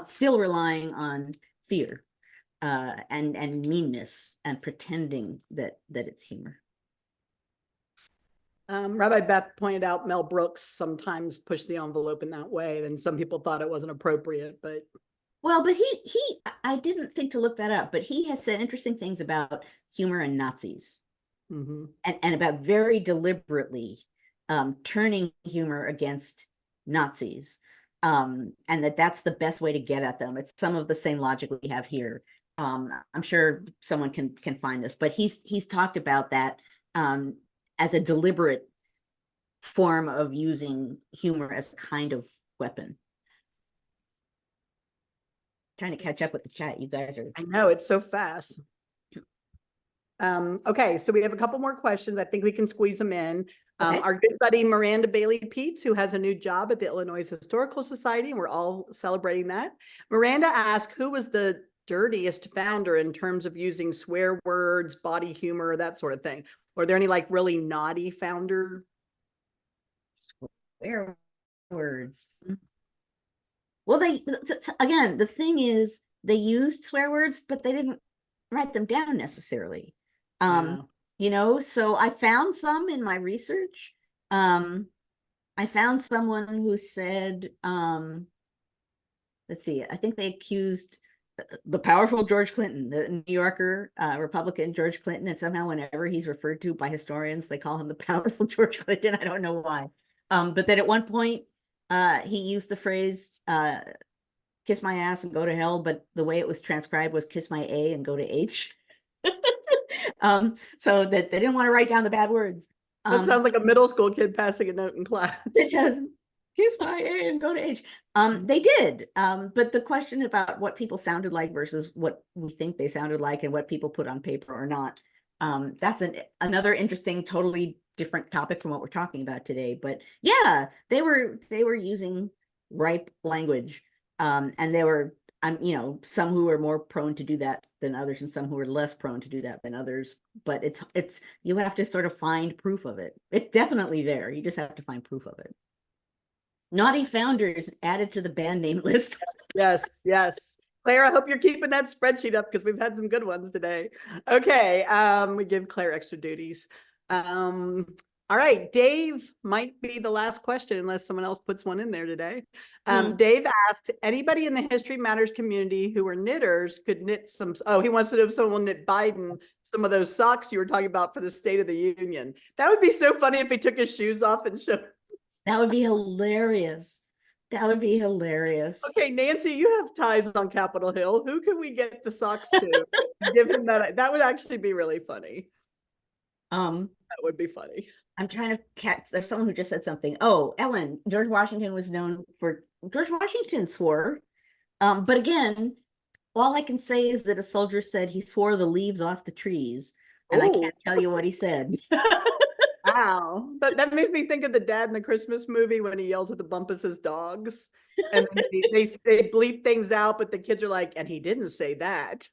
still relying on fear and meanness and pretending that it's humor. Rabbi Beth pointed out Mel Brooks sometimes pushed the envelope in that way, and some people thought it wasn't appropriate, but well, but I didn't think to look that up, but he has said interesting things about humor and Nazis, and about very deliberately turning humor against Nazis, and that's the best way to get at them. It's some of the same logic we have here. I'm sure someone can find this, but he's talked about that as a deliberate form of using humor as a kind of weapon. Trying to catch up with the chat. You guys are. I know, it's so fast. Okay, so we have a couple more questions. I think we can squeeze them in. Okay. Our good buddy Miranda Bailey Peets, who has a new job at the Illinois Historical Society, and we're all celebrating that. Miranda asked, who was the dirtiest founder in terms of using swear words, body humor, that sort of thing? Were there any like really naughty founder? Swear words. Well, again, the thing is, they used swear words, but they didn't write them down necessarily. You know, so I found some in my research. I found someone who said, let's see, I think they accused the powerful George Clinton, the New Yorker Republican George Clinton, and somehow whenever he's referred to by historians, they call him the powerful George Clinton. I don't know why. But then at one point, he used the phrase, kiss my ass and go to hell, but the way it was transcribed was kiss my A and go to H. So that they didn't want to write down the bad words. That sounds like a middle school kid passing a note in class. It does. Kiss my A and go to H. They did. But the question about what people sounded like versus what we think they sounded like and what people put on paper or not, that's another interesting, totally different topic from what we're talking about today. But yeah, they were using ripe language. And there were, you know, some who are more prone to do that than others, and some who are less prone to do that than others. But it's you have to sort of find proof of it. It's definitely there. You just have to find proof of it. Naughty founders added to the band name list. Yes, yes. Claire, I hope you're keeping that spreadsheet up because we've had some good ones today. Okay, we give Claire extra duties. All right, Dave might be the last question unless someone else puts one in there today. Dave asked, anybody in the History Matters community who are knitters could knit some, oh, he wants to know if someone knit Biden some of those socks you were talking about for the State of the Union. That would be so funny if he took his shoes off and showed. That would be hilarious. That would be hilarious. Okay, Nancy, you have ties on Capitol Hill. Who can we get the socks to? Give him that. That would actually be really funny. That would be funny. I'm trying to catch. There's someone who just said something. Oh, Ellen, George Washington was known for. George Washington swore, but again, all I can say is that a soldier said he swore the leaves off the trees, and I can't tell you what he said. Wow, that makes me think of the dad in the Christmas movie when he yells at the Bumpus's dogs, and they bleep things out, but the kids are like, and he didn't say that.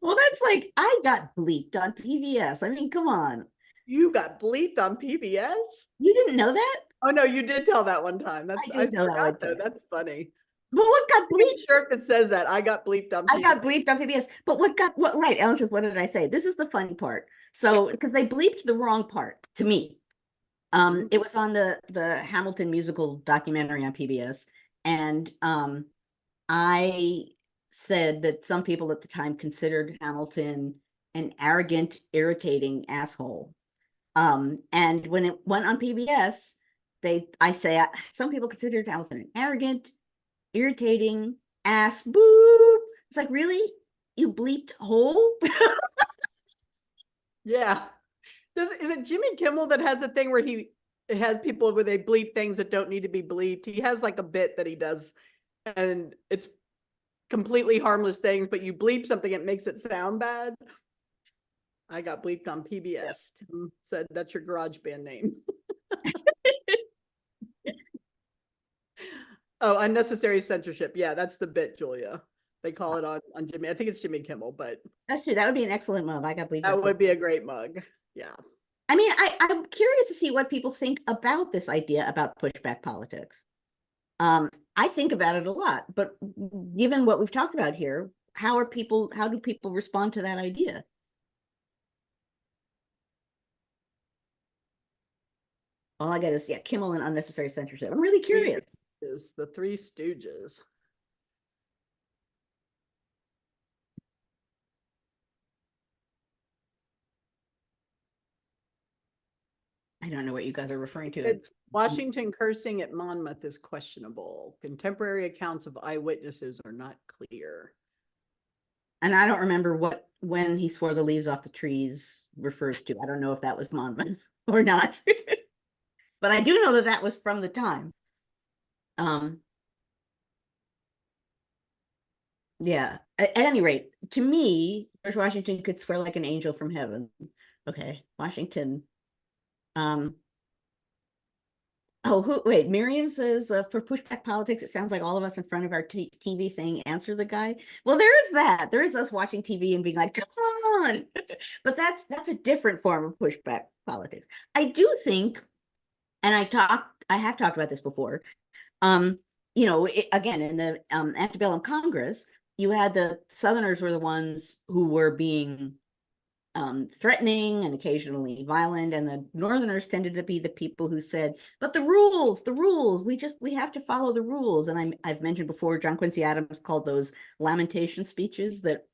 Well, that's like, I got bleeped on PBS. I mean, come on. You got bleeped on PBS? You didn't know that? Oh no, you did tell that one time. I forgot though. That's funny. But what got bleeped? Sure, if it says that I got bleeped on PBS. I got bleeped on PBS. But what right, Ellen says, what did I say? This is the funny part. So because they bleeped the wrong part to me. It was on the Hamilton musical documentary on PBS. And I said that some people at the time considered Hamilton an arrogant, irritating asshole. And when it went on PBS, I say some people considered Hamilton an arrogant, irritating ass boob. It's like, really? You bleeped hole? Yeah. Is it Jimmy Kimmel that has the thing where it has people where they bleep things that don't need to be bleeped? He has like a bit that he does, and it's completely harmless things, but you bleep something, it makes it sound bad. I got bleeped on PBS. Yes. Said that's your garage band name. Oh, unnecessary censorship. Yeah, that's the bit, Julia. They call it on Jimmy. I think it's Jimmy Kimmel, but that's true. That would be an excellent mug. I got bleeped. That would be a great mug. Yeah. I mean, I'm curious to see what people think about this idea about pushback politics. I think about it a lot, but given what we've talked about here, how do people respond to that idea? All I got is, yeah, Kimmel and unnecessary censorship. I'm really curious. Is the Three Stooges. I don't know what you guys are referring to. Washington cursing at Monmouth is questionable. Contemporary accounts of eyewitnesses are not clear. And I don't remember when he swore the leaves off the trees refers to. I don't know if that was Monmouth or not. But I do know that that was from the time. Yeah, at any rate, to me, George Washington could swear like an angel from heaven. Okay, Washington. Wait, Miriam says for pushback politics, it sounds like all of us in front of our TV saying, answer the guy. Well, there is that. There is us watching TV and being like, come on. But that's a different form of pushback politics. I do think, and I have talked about this before, again, in the antebellum Congress, you had the Southerners were the ones who were being threatening and occasionally violent, and the Northerners tended to be the people who said, but the rules, we have to follow the rules. And I've mentioned before, John Quincy Adams called those lamentation speeches, that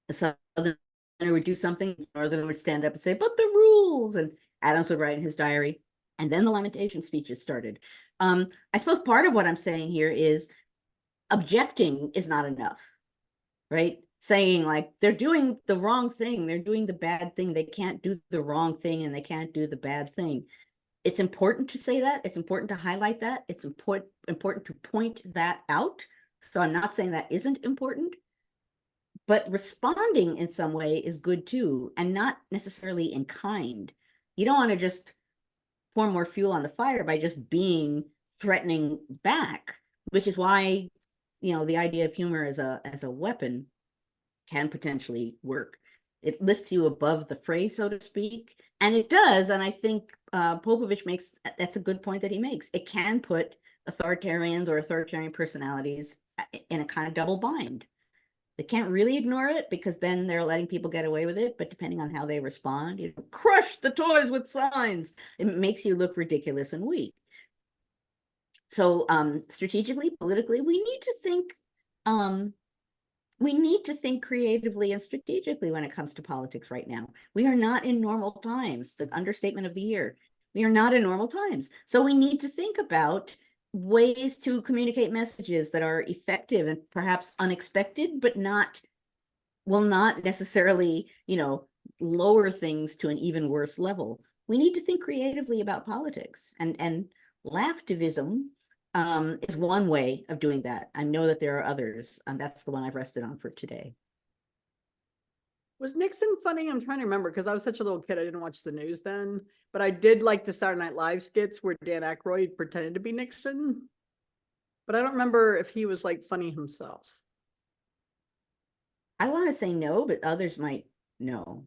the Southerner would do something, the Northerner would stand up and say, but the rules, and Adams would write in his diary, and then the lamentation speeches started. I suppose part of what I'm saying here is objecting is not enough, right? Saying like, they're doing the wrong thing, they're doing the bad thing, they can't do the wrong thing and they can't do the bad thing. It's important to say that, it's important to highlight that, it's important to point that out. So I'm not saying that isn't important, but responding in some way is good too, and not necessarily in kind. You don't want to just pour more fuel on the fire by just being threatening back, which is why, the idea of humor as a weapon can potentially work. It lifts you above the fray, so to speak, and it does. And I think Popovich that's a good point that he makes. It can put authoritarians or authoritarian personalities in a kind of double bind. They can't really ignore it because then they're letting people get away with it. But depending on how they respond, crush the toys with signs. It makes you look ridiculous and weak. So strategically, politically, we need to think creatively and strategically when it comes to politics right now. We are not in normal times. The understatement of the year. We are not in normal times. So we need to think about ways to communicate messages that are effective and perhaps unexpected, but will not necessarily, lower things to an even worse level. We need to think creatively about politics, and laughtivism is one way of doing that. I know that there are others, and that's the one I've rested on for today. Was Nixon funny? I'm trying to remember because I was such a little kid. I didn't watch the news then, but I did like the Saturday Night Live skits where Dan Aykroyd pretended to be Nixon. But I don't remember if he was like funny himself. I want to say no, but others might know.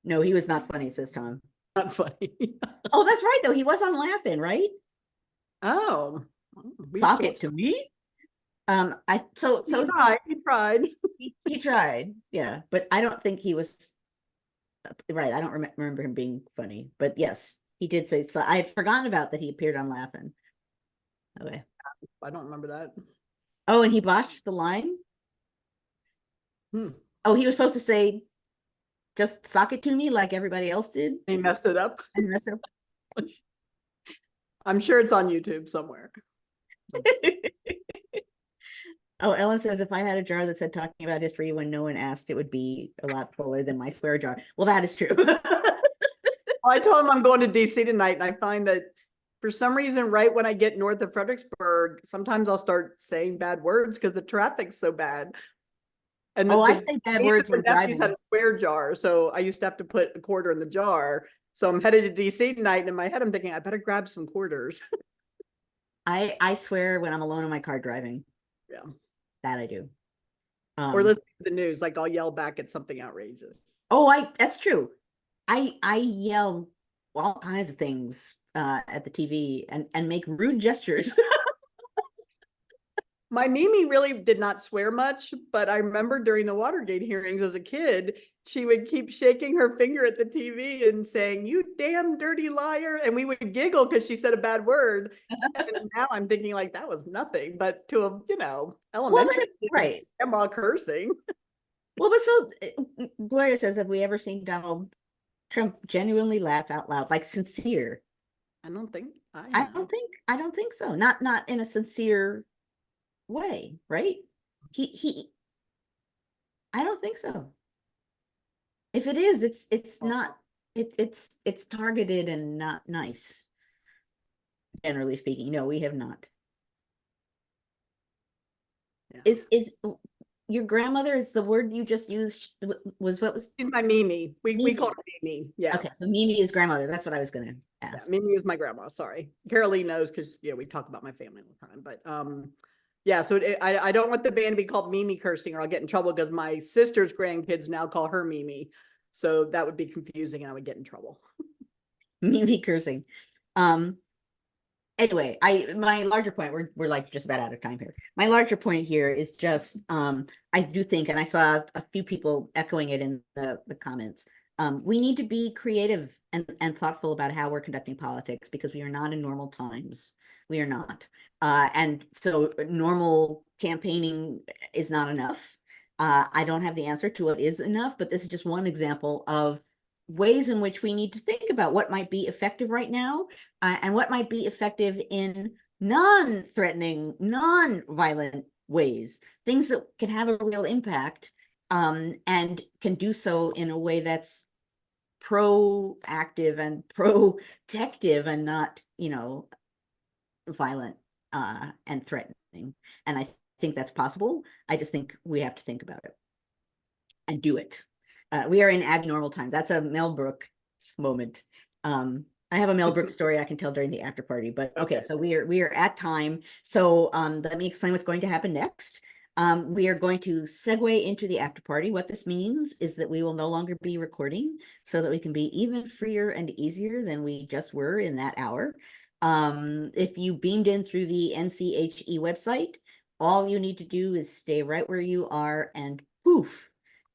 No, he was not funny, says Tom. Not funny. Oh, that's right, though. He was on Laughing, right? Oh, Sock it to me. He tried. He tried, yeah, but I don't think he was right. I don't remember him being funny, but yes, he did say so. I had forgotten about that he appeared on Laughing. Okay, I don't remember that. Oh, and he botched the line. Oh, he was supposed to say, "Just sock it to me," like everybody else did. He messed it up. And messed it up. I'm sure it's on YouTube somewhere. Oh, Ellen says, if I had a jar that said talking about history when no one asked, it would be a lot fuller than my swear jar. Well, that is true. Well, I told him I'm going to DC tonight, and I find that for some reason, right when I get north of Fredericksburg, sometimes I'll start saying bad words because the traffic's so bad. And I say bad words when driving. Had a swear jar, so I used to have to put a quarter in the jar. So I'm headed to DC tonight, and in my head, I'm thinking I better grab some quarters. I swear when I'm alone in my car driving. Yeah. That I do. Or listen to the news, like I'll yell back at something outrageous. Oh, that's true. I yell all kinds of things at the TV and make rude gestures. My Mimi really did not swear much, but I remember during the Watergate hearings as a kid, she would keep shaking her finger at the TV and saying, "You damn dirty liar." And we would giggle because she said a bad word. And now I'm thinking like that was nothing, but to a, elementary, right. grandma cursing. Well, but so Gloria says, have we ever seen Donald Trump genuinely laugh out loud, like sincere? I don't think I I have. don't think so. Not in a sincere way, right? He I don't think so. If it is, it's not it's targeted and not nice. Generally speaking, no, we have not. Yeah. Is your grandmother, is the word you just used, was what was She's my Mimi. We Mimi? call her Mimi. Yeah. Okay, so Mimi is grandmother. That's what I was gonna Yeah, ask. Mimi is my grandma. Sorry, Carolee knows because we talk about my family all the time. But yeah. So I don't want the band to be called Mimi cursing, or I'll get in trouble because my sister's grandkids now call her Mimi. So that would be confusing, and I would get in trouble. Mimi cursing. Um, anyway, my larger point, we're like just about out of time here. My larger point here is just I do think, and I saw a few people echoing it in the comments, we need to be creative and thoughtful about how we're conducting politics, because we are not in normal times. We are not. And so normal campaigning is not enough. I don't have the answer to what is enough, but this is just one example of ways in which we need to think about what might be effective right now, and what might be effective in non-threatening, non-violent ways, things that can have a real impact, and can do so in a way that's proactive and protective and not, violent and threatening. And I think that's possible. I just think we have to think about it and do it. We are in abnormal times. That's a Mel Brooks moment. I have a Mel Brooks story I can tell during the after party, but okay, so we are at time. So let me explain what's going to happen next. We are going to segue into the after party. What this means is that we will no longer be recording, so that we can be even freer and easier than we just were in that hour. If you beamed in through the NCHE website, all you need to do is stay right where you are, and poof,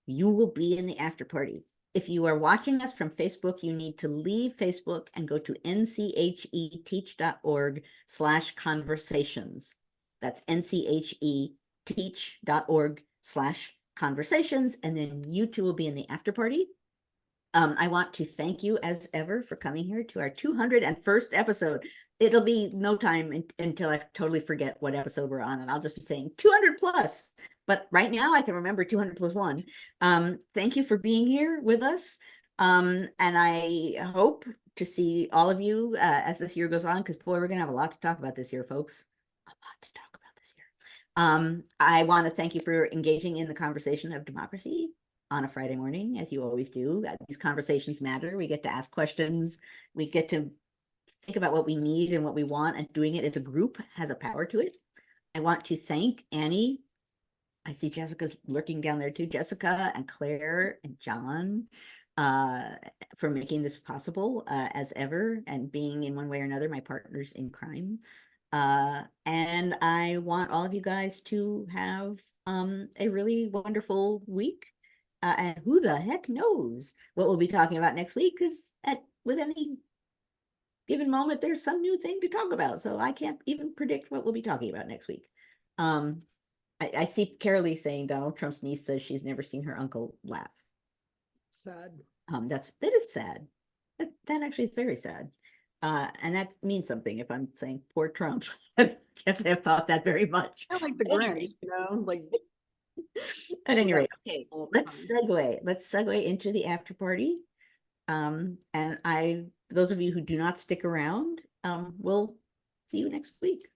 you will be in the after party. If you are watching us from Facebook, you need to leave Facebook and go to ncheteach.org/conversations. That's ncheteach.org/conversations. And then you two will be in the after party. I want to thank you as ever for coming here to our 201st episode. It'll be no time until I totally forget what episode we're on, and I'll just be saying 200 plus. But right now I can remember 200 plus one. Thank you for being here with us. And I hope to see all of you as this year goes on, because boy, we're gonna have a lot to talk about this year, folks. A lot to talk about this year. I want to thank you for engaging in the conversation of democracy on a Friday morning, as you always do. These conversations matter. We get to ask questions. We get to think about what we need and what we want, and doing it as a group has a power to it. I want to thank Annie. I see Jessica's lurking down there too. Jessica and Claire and John for making this possible as ever, and being in one way or another my partners in crime. And I want all of you guys to have a really wonderful week. And who the heck knows what we'll be talking about next week, because with any given moment, there's some new thing to talk about. So I can't even predict what we'll be talking about next week. I see Carolee saying Donald Trump's niece says she's never seen her uncle laugh. Sad. That is sad. That actually is very sad. And that means something if I'm saying poor Trump. I can't say I've thought that very much. I like the Grinch, like. At any rate, okay, let's segue into the after party. And those of you who do not stick around, we'll see you next week.